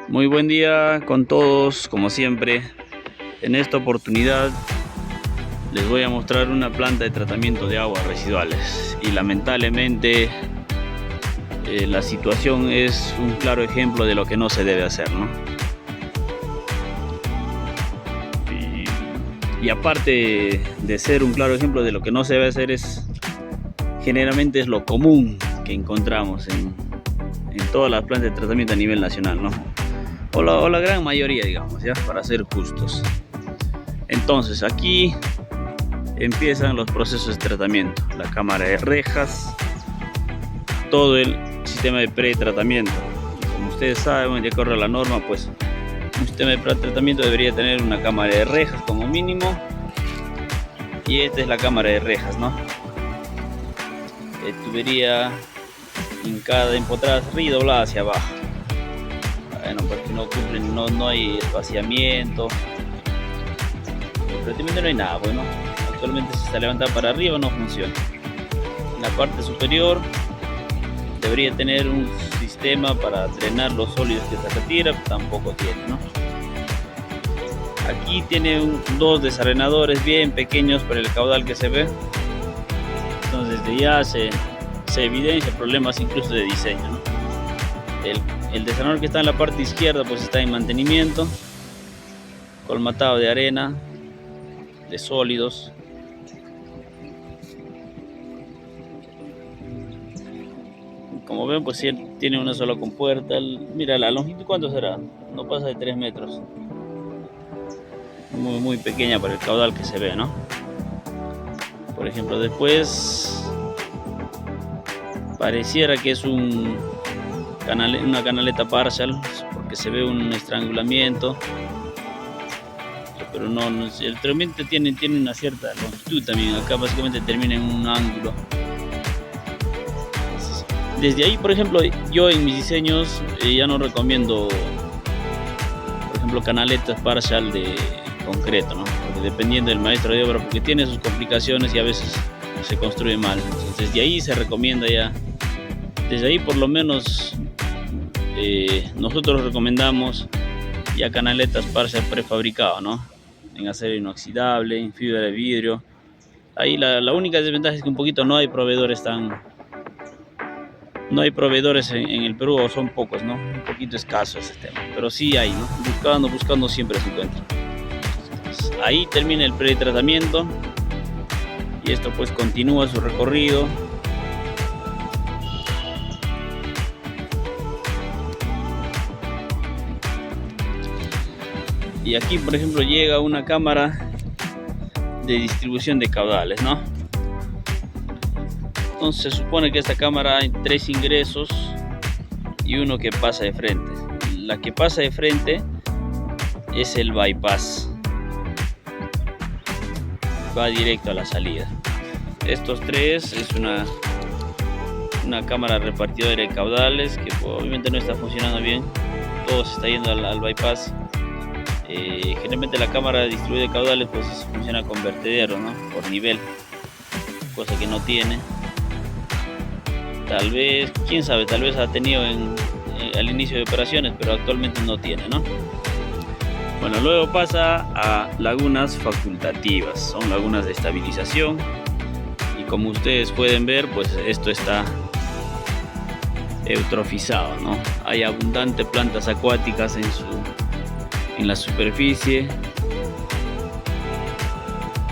Muy buen día con todos, como siempre. En esta oportunidad les voy a mostrar una planta de tratamiento de aguas residuales y lamentablemente la situación es un claro ejemplo de lo que no se debe hacer, ¿no? Y aparte de ser un claro ejemplo de lo que no se debe hacer, generalmente es lo común que encontramos en todas las plantas de tratamiento a nivel nacional, ¿no? O la gran mayoría, digamos, ya, para ser justos. Entonces aquí empiezan los procesos de tratamiento, la cámara de rejas, todo el sistema de pretratamiento. Como ustedes saben, de acuerdo a la norma, pues un sistema de pretratamiento debería tener una cámara de rejas como mínimo, y esta es la cámara de rejas, ¿no? Tubería hincada, empotrada arriba y doblada hacia abajo. Bueno, porque no hay espaciamiento. El pretratamiento no hay nada, bueno. Actualmente si está levantada para arriba no funciona. En la parte superior debería tener un sistema para drenar los sólidos que se retira, tampoco tiene, ¿no? Aquí tiene dos desarenadores bien pequeños para el caudal que se ve. Entonces desde ya se evidencia problemas incluso de diseño, ¿no? El desarenador que está en la parte izquierda pues está en mantenimiento, colmatado de arena, de sólidos. Como ven, pues tiene una sola compuerta. Mira, la longitud, ¿cuánto será? No pasa de 3 metros. Muy pequeña para el caudal que se ve, ¿no? Por ejemplo, después pareciera que es una canaleta partial, porque se ve un estrangulamiento, pero no el tratamiento tiene una cierta longitud también. Acá básicamente termina en un ángulo. Desde ahí, por ejemplo, yo en mis diseños ya no recomiendo, por ejemplo, canaletas partial de concreto, ¿no? Porque dependiendo del maestro de obra, porque tiene sus complicaciones y a veces se construye mal. Entonces, desde ahí se recomienda ya. Desde ahí, por lo menos, nosotros recomendamos ya canaletas partial prefabricado, ¿no? En acero inoxidable, en fibra de vidrio. Ahí la única desventaja es que un poquito no hay proveedores en el Perú, o son pocos, ¿no? Un poquito escaso ese tema, pero sí hay, ¿no? Buscando siempre se encuentra. Entonces, ahí termina el pretratamiento y esto pues continúa su recorrido. Y aquí, por ejemplo, llega una cámara de distribución de caudales, ¿no? Entonces se supone que esta cámara hay 3 ingresos y uno que pasa de frente. La que pasa de frente es el bypass, va directo a la salida. Estos 3 es una cámara repartidora de caudales que obviamente no está funcionando bien, todo se está yendo al bypass. Generalmente la cámara distribuida de caudales pues funciona con vertedero, ¿no? Por nivel, cosa que no tiene. Tal vez, quién sabe, tal vez ha tenido al inicio de operaciones, pero actualmente no tiene, ¿no? Bueno, luego pasa a lagunas facultativas, son lagunas de estabilización, y como ustedes pueden ver, pues esto está eutrofizado, ¿no? Hay abundantes plantas acuáticas en la superficie.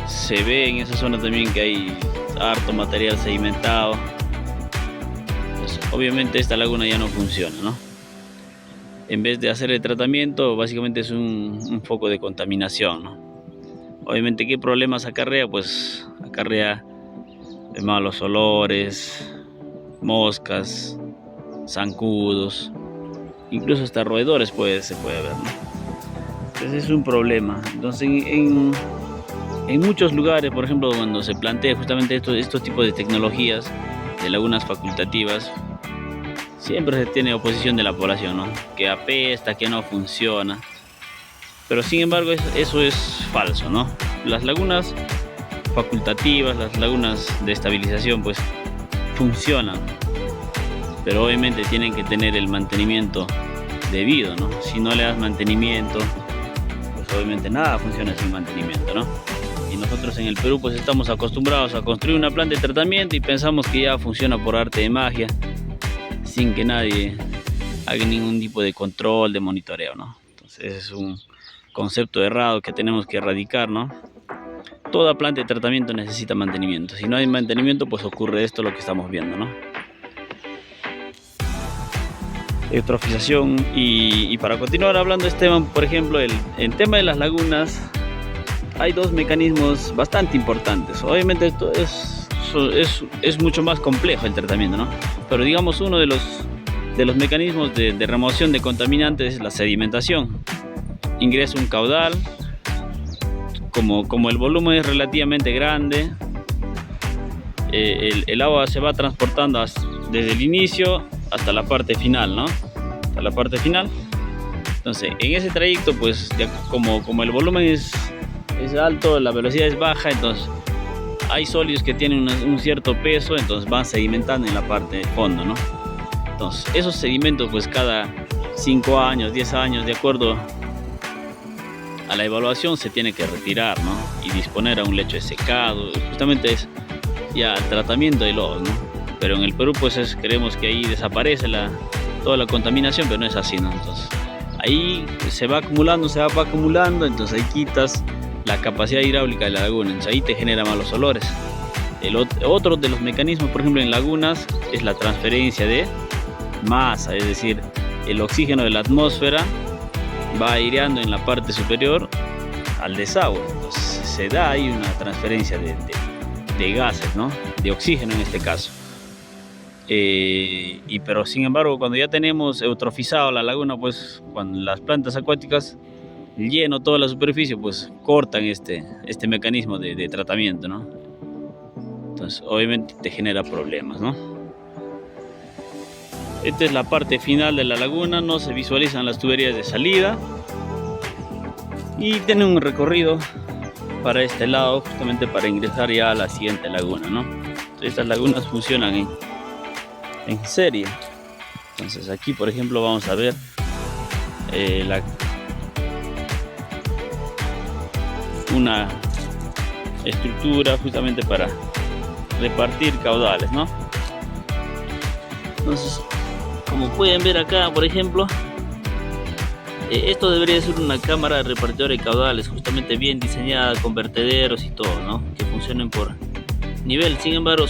Se ve en esa zona también que hay harto material sedimentado. Obviamente esta laguna ya no funciona, ¿no? En vez de hacer el tratamiento, básicamente es un foco de contaminación, ¿no? Obviamente, ¿qué problemas acarrea? Pues acarrea malos olores, moscas, zancudos, incluso hasta roedores se puede ver, ¿no? Entonces es un problema. Entonces en muchos lugares, por ejemplo, cuando se plantea justamente estos tipos de tecnologías de lagunas facultativas, siempre se tiene oposición de la población, ¿no? Que apesta, que no funciona. Pero sin embargo eso es falso, ¿no? Las lagunas facultativas, las lagunas de estabilización, pues funcionan. Pero obviamente tienen que tener el mantenimiento debido, ¿no? Si no le das mantenimiento, pues obviamente nada funciona sin mantenimiento, ¿no? Y nosotros en el Perú pues estamos acostumbrados a construir una planta de tratamiento y pensamos que ya funciona por arte de magia, sin que nadie haga ningún tipo de control, de monitoreo, ¿no? Entonces ese es un concepto errado que tenemos que erradicar, ¿no? Toda planta de tratamiento necesita mantenimiento. Si no hay mantenimiento, pues ocurre esto, lo que estamos viendo, ¿no? Eutrofización. Y para continuar hablando de este tema, por ejemplo, el tema de las lagunas, hay dos mecanismos bastante importantes. Obviamente esto es mucho más complejo el tratamiento, ¿no? Pero digamos, uno de los mecanismos de remoción de contaminantes es la sedimentación. Ingresa un caudal, como el volumen es relativamente grande, el agua se va transportando desde el inicio hasta la parte final, ¿no? Hasta la parte final. Entonces, en ese trayecto, pues, como el volumen es alto, la velocidad es baja, entonces hay sólidos que tienen un cierto peso, entonces van sedimentando en la parte de fondo, ¿no? Entonces, esos sedimentos, pues, cada 5 años, 10 años, de acuerdo a la evaluación, se tiene que retirar, ¿no? Y disponer a un lecho de secado. Justamente es ya el tratamiento de lodos, ¿no? Pero en el Perú pues creemos que ahí desaparece toda la contaminación, pero no es así, ¿no? Entonces ahí se va acumulando, entonces ahí quitas la capacidad hidráulica de la laguna, entonces ahí te genera malos olores. Otro de los mecanismos, por ejemplo, en lagunas es la transferencia de masa, es decir, el oxígeno de la atmósfera va aireando en la parte superior al desagüe. Entonces se da ahí una transferencia de gases, ¿no? De oxígeno en este caso. Pero sin embargo, cuando ya tenemos eutrofizado la laguna, pues cuando las plantas acuáticas lleno toda la superficie, pues cortan este mecanismo de tratamiento, ¿no? Entonces obviamente te genera problemas, ¿no? Esta es la parte final de la laguna, no se visualizan las tuberías de salida y tiene un recorrido para este lado, justamente para ingresar ya a la siguiente laguna, ¿no? Entonces, estas lagunas funcionan en serie. Entonces aquí, por ejemplo, vamos a ver una estructura justamente para repartir caudales, ¿no? Entonces, como pueden ver acá, por ejemplo, esto debería ser una cámara repartidora de caudales, justamente bien diseñada, con vertederos y todo, ¿no? Que funcionen por nivel. Sin embargo,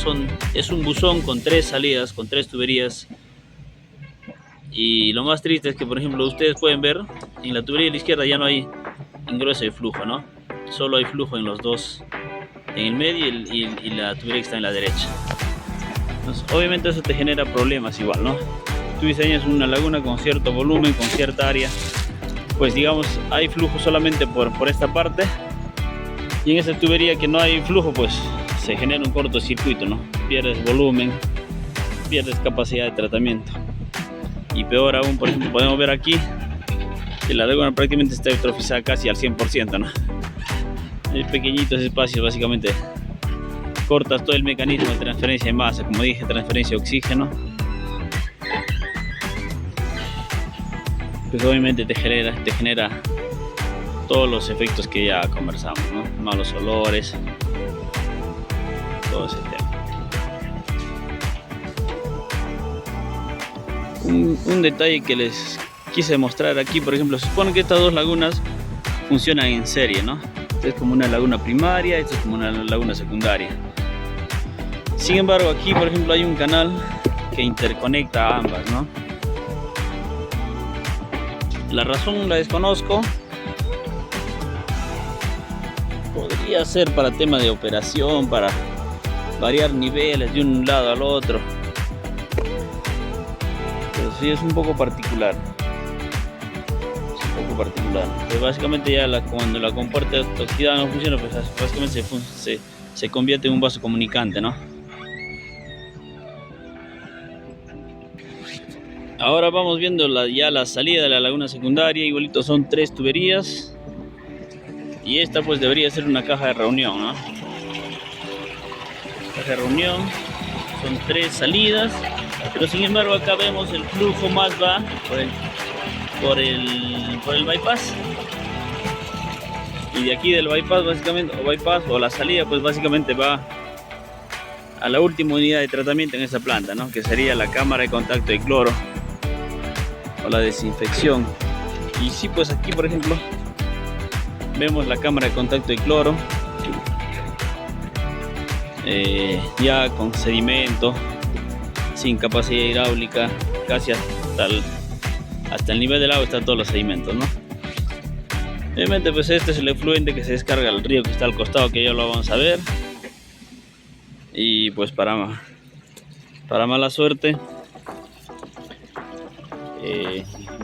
es un buzón con 3 salidas, con 3 tuberías. Y lo más triste es que, por ejemplo, ustedes pueden ver, en la tubería de la izquierda ya no hay ingreso de flujo, ¿no? Solo hay flujo en los dos, en el medio y la tubería que está en la derecha. Entonces, obviamente eso te genera problemas igual, ¿no? Tú diseñas una laguna con cierto volumen, con cierta área, pues digamos hay flujo solamente por esta parte, y en esa tubería que no hay flujo, pues se genera un cortocircuito, ¿no? Pierdes volumen, pierdes capacidad de tratamiento. Y peor aún, por ejemplo, podemos ver aquí que la laguna prácticamente está eutrofizada casi al 100%, ¿no? Hay pequeñitos espacios, básicamente cortas todo el mecanismo de transferencia de masa, como dije, transferencia de oxígeno. Pues obviamente te genera todos los efectos que ya conversamos, ¿no? Malos olores, todo ese tema. Un detalle que les quise mostrar aquí, por ejemplo, se supone que estas dos lagunas funcionan en serie, ¿no? Esta es como una laguna primaria, esta es como una laguna secundaria. Sin embargo, aquí, por ejemplo, hay un canal que interconecta a ambas, ¿no? La razón la desconozco. Podría ser para tema de operación, para variar niveles de un lado al otro. Pero sí es un poco particular. Pues básicamente ya cuando la compuerta oxidada no funciona, pues básicamente se convierte en un vaso comunicante, ¿no? Ahora vamos viendo ya la salida de la laguna secundaria. Igualito son 3 tuberías. Y esta pues debería ser una caja de reunión, ¿no? Caja de reunión. Son 3 salidas. Pero sin embargo acá vemos el flujo más va por el bypass, y de aquí del bypass básicamente, o bypass o la salida, pues básicamente va a la última unidad de tratamiento en esa planta, ¿no? Que sería la cámara de contacto de cloro o la desinfección. Y sí, pues aquí por ejemplo vemos la cámara de contacto de cloro, ya con sedimento, sin capacidad hidráulica, casi hasta el nivel del agua están todos los sedimentos, ¿no? Obviamente pues este es el efluente que se descarga al río que está al costado, que ya lo vamos a ver. Y pues para mala suerte,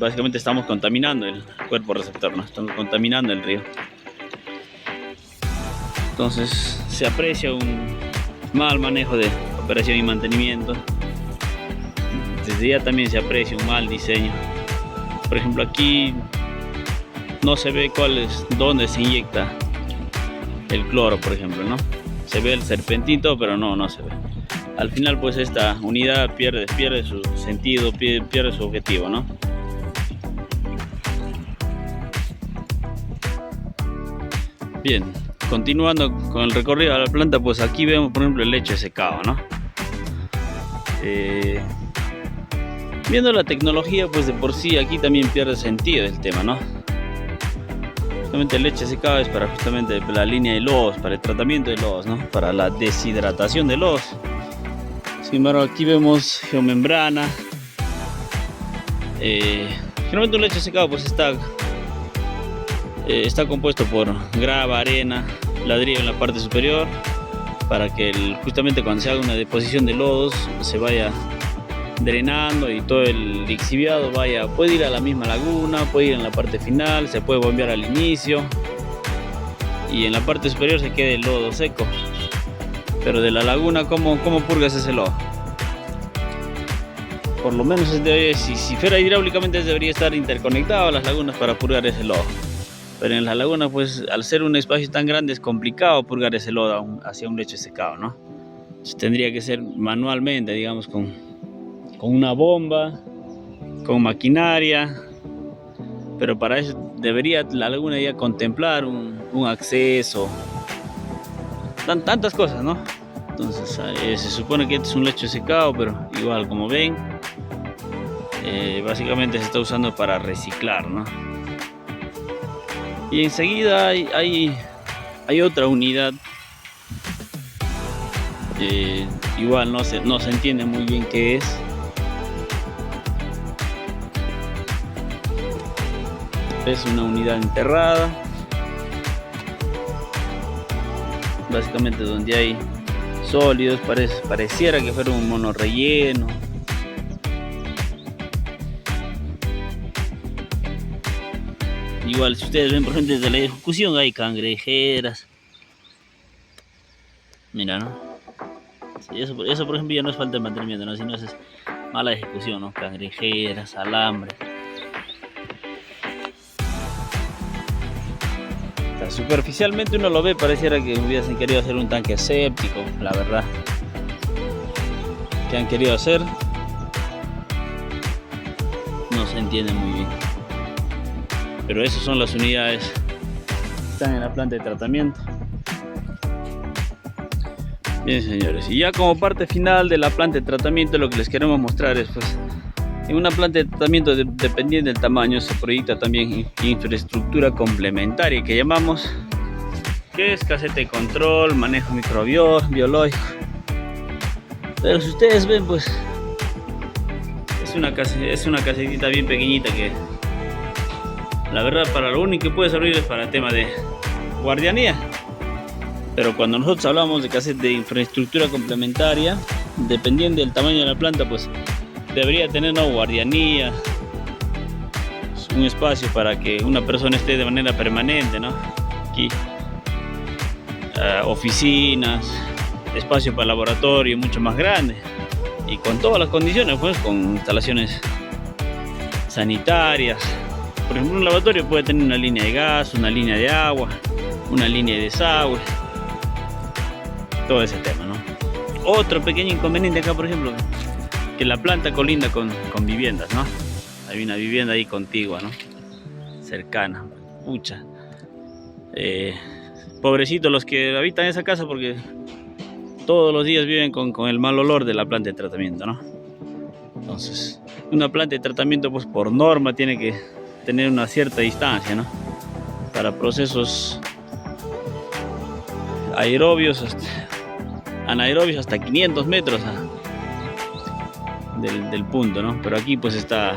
básicamente estamos contaminando el cuerpo receptor, ¿no? Estamos contaminando el río. Entonces se aprecia un mal manejo de operación y mantenimiento. Desde ya también se aprecia un mal diseño. Por ejemplo, aquí no se ve dónde se inyecta el cloro, por ejemplo, ¿no? Se ve el serpentito, pero no se ve. Al final pues esta unidad pierde su sentido, pierde su objetivo, ¿no? Bien, continuando con el recorrido de la planta, pues aquí vemos por ejemplo el lecho secado, ¿no? Viendo la tecnología, pues de por sí aquí también pierde sentido el tema, ¿no? Justamente el leche secado es para justamente la línea de lodos, para el tratamiento de lodos, ¿no? Para la deshidratación de lodos. Sin embargo, aquí vemos geomembrana. Generalmente un leche secado pues está compuesto por grava, arena, ladrillo en la parte superior, para que justamente cuando se haga una deposición de lodos se vaya drenando y todo el lixiviado puede ir a la misma laguna, puede ir en la parte final, se puede bombear al inicio y en la parte superior se quede el lodo seco. Pero de la laguna, ¿cómo purgas ese lodo? Por lo menos si fuera hidráulicamente debería estar interconectado a las lagunas para purgar ese lodo. Pero en las lagunas, pues al ser un espacio tan grande es complicado purgar ese lodo hacia un lecho secado, ¿no? Entonces, tendría que ser manualmente, digamos, con una bomba, con maquinaria, pero para eso debería la laguna ya contemplar un acceso, tantas cosas, ¿no? Entonces se supone que este es un lecho secado, pero igual como ven, básicamente se está usando para reciclar, ¿no? Y enseguida hay otra unidad, igual no se entiende muy bien qué es. Es una unidad enterrada, básicamente donde hay sólidos, pareciera que fuera un monorrelleno. Igual si ustedes ven por ejemplo desde la ejecución hay cangrejeras, mira, ¿no? Sí, eso por ejemplo ya no es falta de mantenimiento, ¿no? Sino es mala ejecución, ¿no? Cangrejeras, alambre. Superficialmente uno lo ve, pareciera que hubiesen querido hacer un tanque séptico, la verdad. ¿Qué han querido hacer? No se entiende muy bien. Pero esas son las unidades que están en la planta de tratamiento. Bien, señores, y ya como parte final de la planta de tratamiento, lo que les queremos mostrar es pues en una planta de tratamiento, dependiendo del tamaño, se proyecta también infraestructura complementaria que llamamos, que es caseta de control, manejo microbiológico. Pero si ustedes ven, pues es una casetita bien pequeñita que la verdad para lo único que puede servir es para el tema de guardianía. Pero cuando nosotros hablamos de caseta de infraestructura complementaria, dependiendo del tamaño de la planta, pues debería tener una guardianía, un espacio para que una persona esté de manera permanente, ¿no? Aquí oficinas, espacio para laboratorio mucho más grande y con todas las condiciones, pues con instalaciones sanitarias. Por ejemplo, un laboratorio puede tener una línea de gas, una línea de agua, una línea de desagüe, todo ese tema, ¿no? Otro pequeño inconveniente acá, por ejemplo, que la planta colinda con viviendas, ¿no? Hay una vivienda ahí contigua, ¿no? Cercana. Pucha. Pobrecitos los que habitan esa casa porque todos los días viven con el mal olor de la planta de tratamiento, ¿no? Entonces, una planta de tratamiento, pues por norma tiene que tener una cierta distancia, ¿no? Para procesos aerobios, anaerobios hasta 500 metros del punto, ¿no? Pero aquí pues está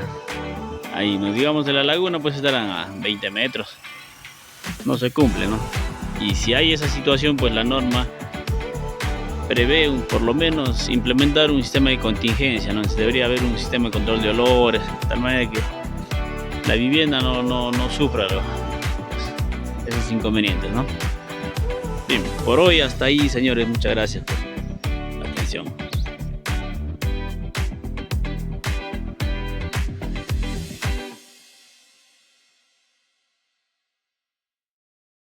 ahí, nos digamos de la laguna, pues estarán a 20 metros. No se cumple, ¿no? Y si hay esa situación, pues la norma prevé por lo menos implementar un sistema de contingencia, ¿no? Debería haber un sistema de control de olores, de tal manera que la vivienda no sufra esos inconvenientes, ¿no? Bien, por hoy hasta ahí, señores. Muchas gracias por la atención.